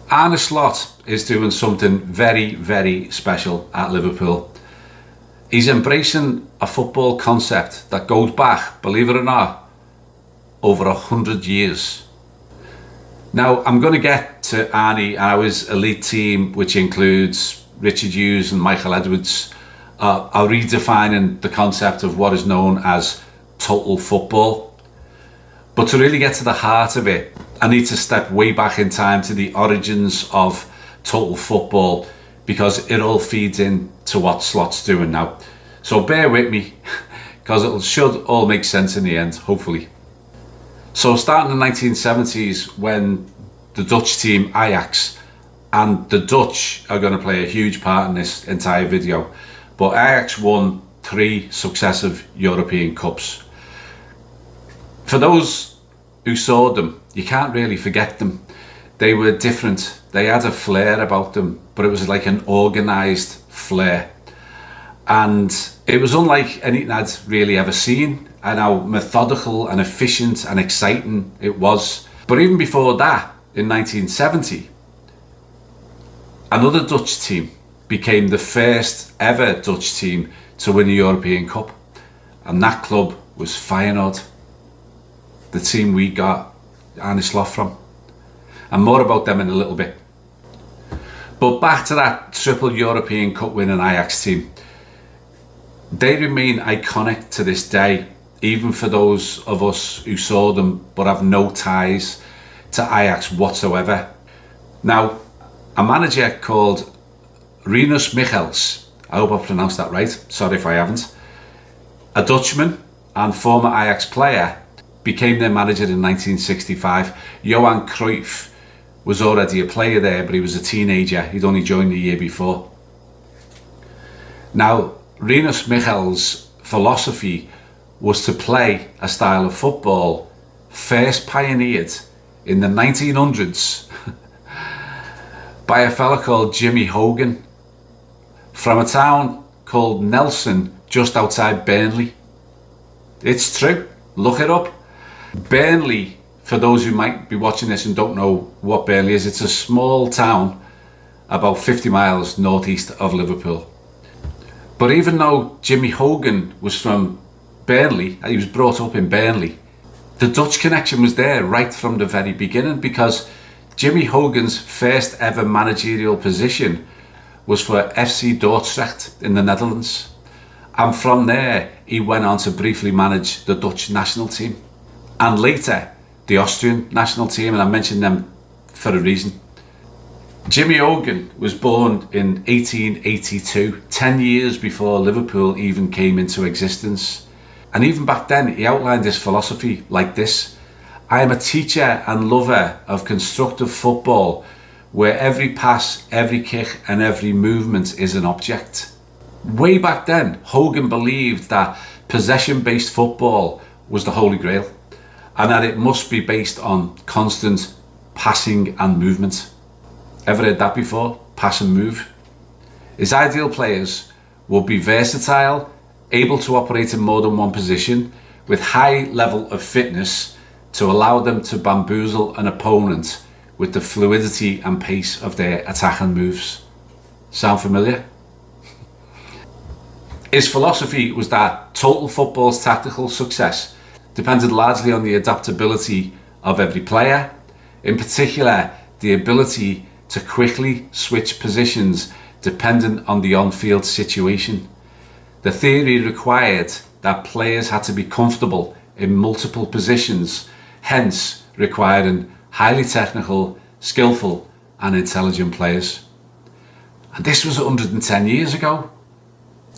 Arne Slot is doing something very, very special at Liverpool. He's embracing a football concept that goes back, believe it or not, over 100 years. Now, I'm going to get to Arne and his elite team, which includes Richard Hughes and Michael Edwards, are redefining the concept of what is known as total football. But to really get to the heart of it, I need to step way back in time to the origins of total football, because it all feeds into what Slot's doing now. So bear with me, because it should all make sense in the end, hopefully. So starting in the 1970s, when the Dutch team Ajax, and the Dutch are going to play a huge part in this entire video, but Ajax won 3 successive European Cups. For those who saw them, you can't really forget them. They were different. They had a flair about them, but it was like an organised flair. And it was unlike anything I'd really ever seen, and how methodical and efficient and exciting it was. But even before that, in 1970, another Dutch team became the first ever Dutch team to win a European Cup. And that club was Feyenoord, the team we got Arne Slot from. And more about them in a little bit. But back to that triple European Cup winning Ajax team. They remain iconic to this day, even for those of us who saw them but have no ties to Ajax whatsoever. Now, a manager called Rinus Michels, I hope I pronounced that right, sorry if I haven't, a Dutchman and former Ajax player, became their manager in 1965. Johan Cruyff was already a player there, but he was a teenager. He'd only joined the year before. Now, Rinus Michels' philosophy was to play a style of football first pioneered in the 1900s by a fella called Jimmy Hogan from a town called Nelson just outside Burnley. It's true, look it up. Burnley, for those who might be watching this and don't know what Burnley is, it's a small town about 50 miles northeast of Liverpool. But even though Jimmy Hogan was from Burnley, he was brought up in Burnley, the Dutch connection was there right from the very beginning, because Jimmy Hogan's first ever managerial position was for FC Dordrecht in the Netherlands. And from there, he went on to briefly manage the Dutch national team. And later, the Austrian national team, and I mentioned them for a reason. Jimmy Hogan was born in 1882, 10 years before Liverpool even came into existence. And even back then, he outlined his philosophy like this: I am a teacher and lover of constructive football, where every pass, every kick and every movement is an object. Way back then, Hogan believed that possession-based football was the holy grail, and that it must be based on constant passing and movement. Ever heard that before? Pass and move. His ideal players would be versatile, able to operate in more than one position, with high level of fitness to allow them to bamboozle an opponent with the fluidity and pace of their attacking moves. Sound familiar? His philosophy was that total football's tactical success depended largely on the adaptability of every player, in particular the ability to quickly switch positions dependent on the on-field situation. The theory required that players had to be comfortable in multiple positions, hence requiring highly technical, skillful and intelligent players. And this was 110 years ago.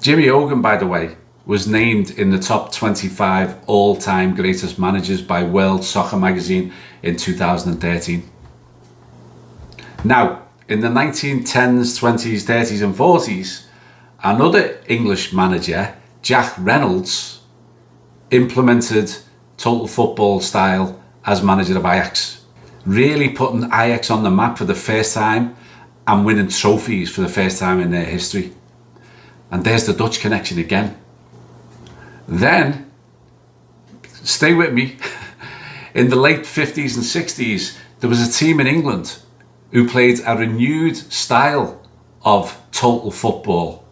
Jimmy Hogan, by the way, was named in the top 25 all-time greatest managers by World Soccer magazine in 2013. Now, in the 1910s, 20s, 30s and 40s, another English manager, Jack Reynolds, implemented total football style as manager of Ajax, really putting Ajax on the map for the first time and winning trophies for the first time in their history. And there's the Dutch connection again. Then, stay with me, in the late 50s and 60s, there was a team in England who played a renewed style of total football,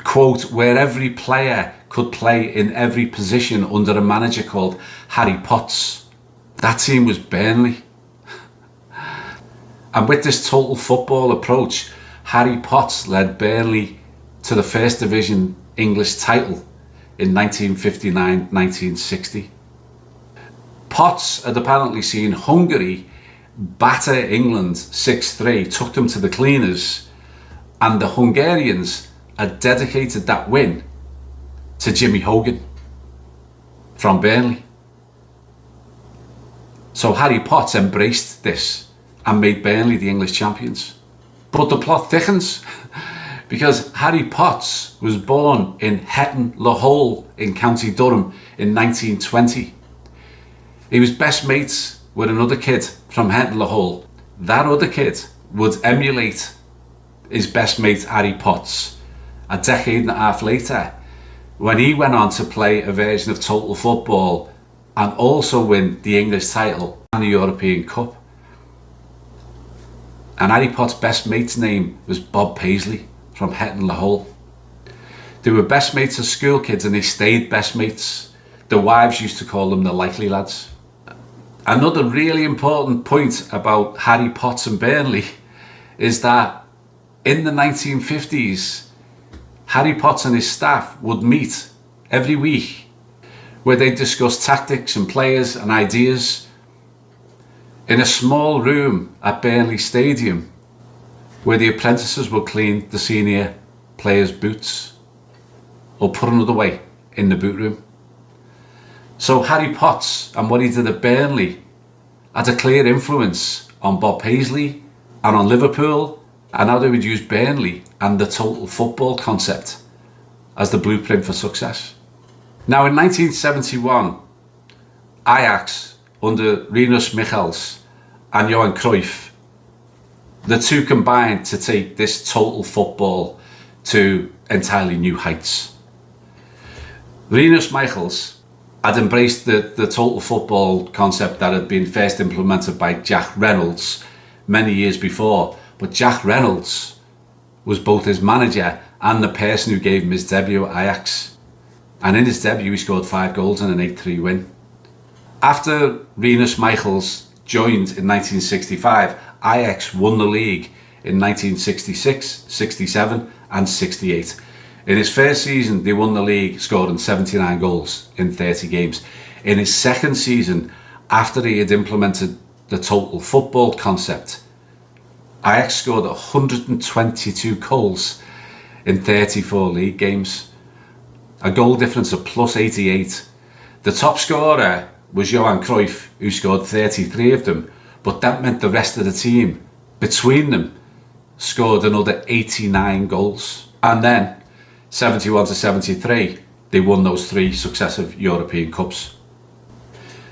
quote, where every player could play in every position under a manager called Harry Potts. That team was Burnley. And with this total football approach, Harry Potts led Burnley to the First Division English title in 1959-1960. Potts had apparently seen Hungary batter England 6-3, took them to the cleaners, and the Hungarians had dedicated that win to Jimmy Hogan from Burnley. So Harry Potts embraced this and made Burnley the English champions. But the plot thickens because Harry Potts was born in Hetton-le-Hole in County Durham in 1920. He was best mates with another kid from Hetton-le-Hole. That other kid would emulate his best mate Harry Potts a decade and a half later, when he went on to play a version of total football and also win the English title and the European Cup. And Harry Potts' best mate's name was Bob Paisley from Hetton-le-Hole. They were best mates as school kids and they stayed best mates. The wives used to call them the likely lads. Another really important point about Harry Potts and Burnley is that in the 1950s, Harry Potts and his staff would meet every week where they discussed tactics and players and ideas in a small room at Burnley Stadium where the apprentices would clean the senior players' boots, or put another way, in the boot room. So Harry Potts and what he did at Burnley had a clear influence on Bob Paisley and on Liverpool, and how they would use Burnley and the total football concept as the blueprint for success. Now in 1971, Ajax under Rinus Michels and Johan Cruyff, the two combined to take this total football to entirely new heights. Rinus Michels had embraced the total football concept that had been first implemented by Jack Reynolds many years before, but Jack Reynolds was both his manager and the person who gave him his debut at Ajax. And in his debut he scored 5 goals in an 8-3 win. After Rinus Michels joined in 1965, Ajax won the league in 1966, 67 and 68. In his first season they won the league, scoring 79 goals in 30 games. In his second season, after he had implemented the total football concept, Ajax scored 122 goals in 34 league games, a goal difference of plus 88. The top scorer was Johan Cruyff, who scored 33 of them, but that meant the rest of the team, between them, scored another 89 goals. And then, 71 to 73, they won those 3 successive European Cups.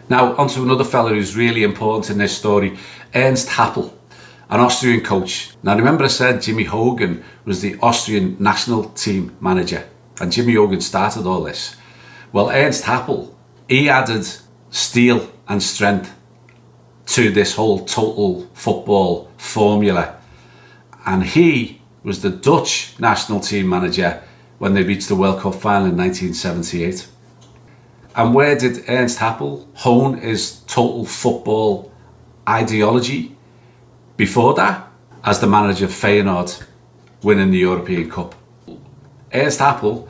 Now, onto another fella who's really important in this story, Ernst Happel, an Austrian coach. Now remember I said Jimmy Hogan was the Austrian national team manager, and Jimmy Hogan started all this. Well, Ernst Happel, he added steel and strength to this whole total football formula, and he was the Dutch national team manager when they reached the World Cup final in 1978. And where did Ernst Happel hone his total football ideology? Before that, as the manager of Feyenoord, winning the European Cup. Ernst Happel,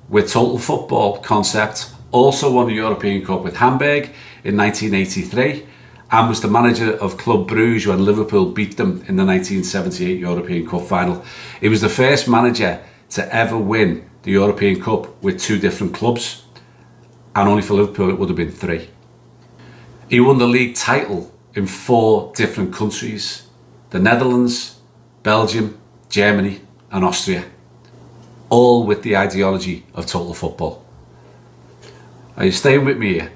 with total football concept, also won the European Cup with Hamburg in 1983 and was the manager of Club Brugge when Liverpool beat them in the 1978 European Cup final. He was the first manager to ever win the European Cup with 2 different clubs, and only for Liverpool it would have been 3. He won the league title in 4 different countries: the Netherlands, Belgium, Germany and Austria, all with the ideology of total football. Are you staying with me here?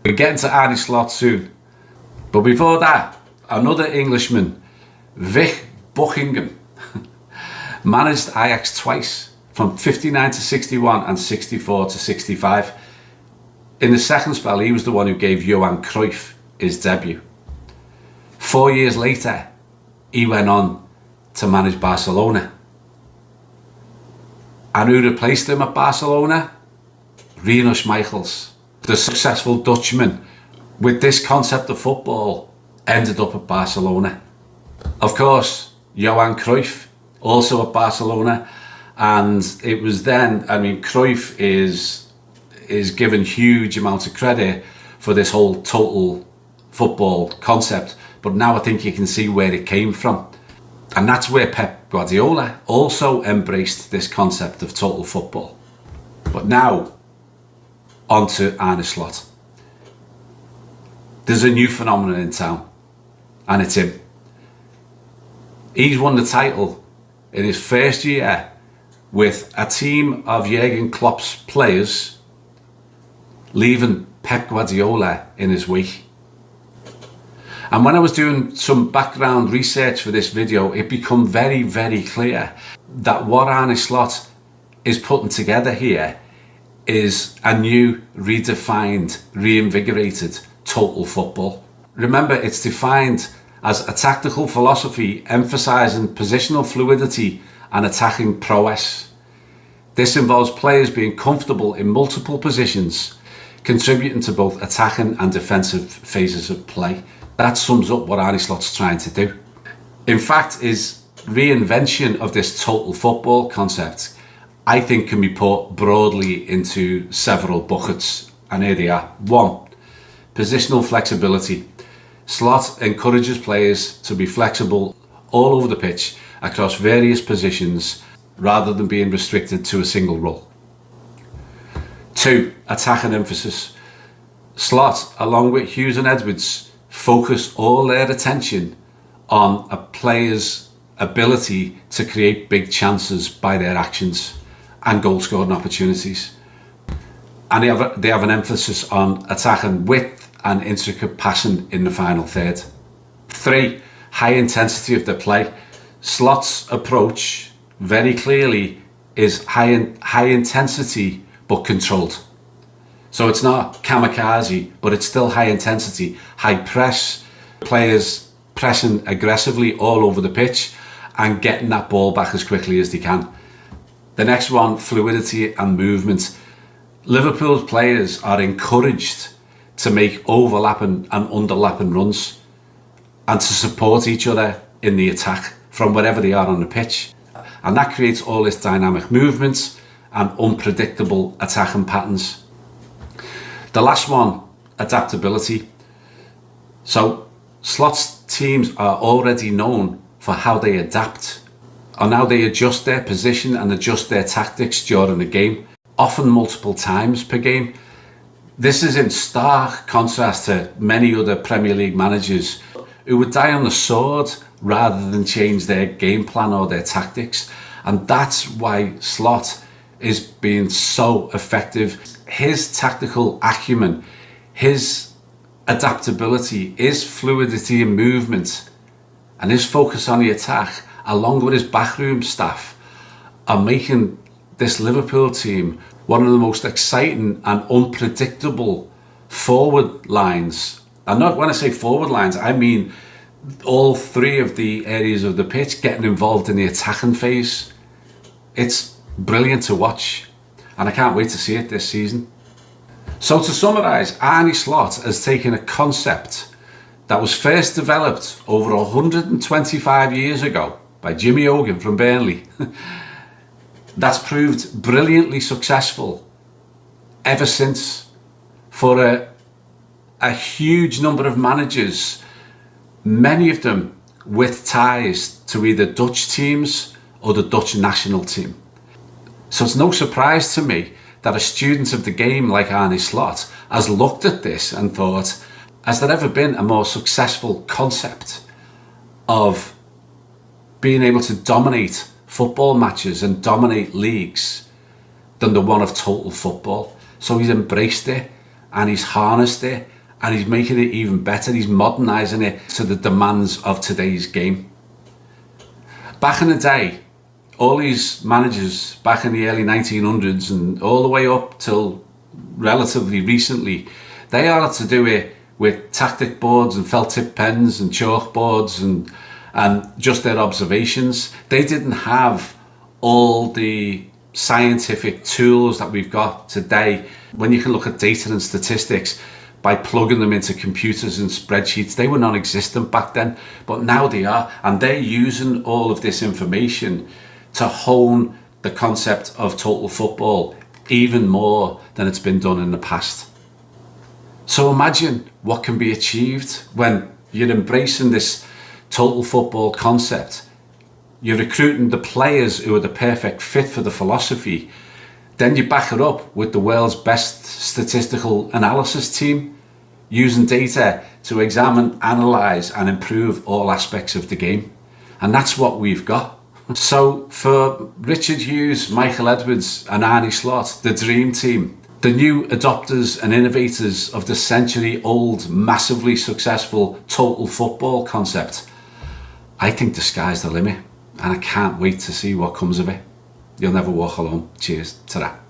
We're getting to Arne Slot soon. But before that, another Englishman, Vic Buckingham, managed Ajax twice, from 59 to 61 and 64 to 65. In the second spell, he was the one who gave Johan Cruyff his debut. 4 years later, he went on to manage Barcelona. And who replaced him at Barcelona? Rinus Michels, the successful Dutchman with this concept of football, ended up at Barcelona. Of course, Johan Cruyff, also at Barcelona, and it was then, I mean, Cruyff is given huge amounts of credit for this whole total football concept, but now I think you can see where it came from. And that's where Pep Guardiola also embraced this concept of total football. But now, on to Arne Slot. There's a new phenomenon in town, and it's him. He's won the title in his first year with a team of Jurgen Klopp's players leaving Pep Guardiola in his wake. And when I was doing some background research for this video, it became very, very clear that what Arne Slot is putting together here is a new, redefined, reinvigorated total football. Remember, it's defined as a tactical philosophy emphasising positional fluidity and attacking prowess. This involves players being comfortable in multiple positions, contributing to both attacking and defensive phases of play. That sums up what Arne Slot's trying to do. In fact, his reinvention of this total football concept, I think, can be put broadly into several buckets, and here they are. 1. Positional flexibility. Slot encourages players to be flexible all over the pitch across various positions rather than being restricted to a single role. 2. Attacking emphasis. Slot, along with Hughes and Edwards, focus all their attention on a player's ability to create big chances by their actions and goal scoring opportunities. And they have an emphasis on attacking width and intricate passing in the final third. 3. High intensity of the play. Slot's approach very clearly is high intensity but controlled. So it's not kamikaze, but it's still high intensity, high press, players pressing aggressively all over the pitch and getting that ball back as quickly as they can. The next one, fluidity and movement. Liverpool's players are encouraged to make overlapping and underlapping runs and to support each other in the attack from wherever they are on the pitch. And that creates all this dynamic movement and unpredictable attacking patterns. The last one, adaptability. So Slot's teams are already known for how they adapt and how they adjust their position and adjust their tactics during the game, often multiple times per game. This is in stark contrast to many other Premier League managers who would die on the sword rather than change their game plan or their tactics. And that's why Slot is being so effective. His tactical acumen, his adaptability, his fluidity in movement, and his focus on the attack, along with his backroom staff, are making this Liverpool team one of the most exciting and unpredictable forward lines. And not when I say forward lines, I mean all three of the areas of the pitch getting involved in the attacking phase. It's brilliant to watch, and I can't wait to see it this season. So to summarise, Arne Slot has taken a concept that was first developed over 125 years ago by Jimmy Hogan from Burnley that's proved brilliantly successful ever since for a huge number of managers, many of them with ties to either Dutch teams or the Dutch national team. So it's no surprise to me that a student of the game like Arne Slot has looked at this and thought, has there ever been a more successful concept of being able to dominate football matches and dominate leagues than the one of total football? So he's embraced it and he's harnessed it and he's making it even better. He's modernising it to the demands of today's game. Back in the day, all these managers back in the early 1900s and all the way up till relatively recently, they all had to do it with tactic boards and felt tip pens and chalkboards and just their observations. They didn't have all the scientific tools that we've got today. When you can look at data and statistics by plugging them into computers and spreadsheets, they were non-existent back then, but now they are, and they're using all of this information to hone the concept of total football even more than it's been done in the past. So imagine what can be achieved when you're embracing this total football concept. You're recruiting the players who are the perfect fit for the philosophy. Then you back it up with the world's best statistical analysis team, using data to examine, analyse and improve all aspects of the game. And that's what we've got. So for Richard Hughes, Michael Edwards and Arne Slot, the dream team, the new adopters and innovators of the century-old, massively successful total football concept, I think the sky's the limit, and I can't wait to see what comes of it. You'll never walk alone. Cheers. Ta-ra.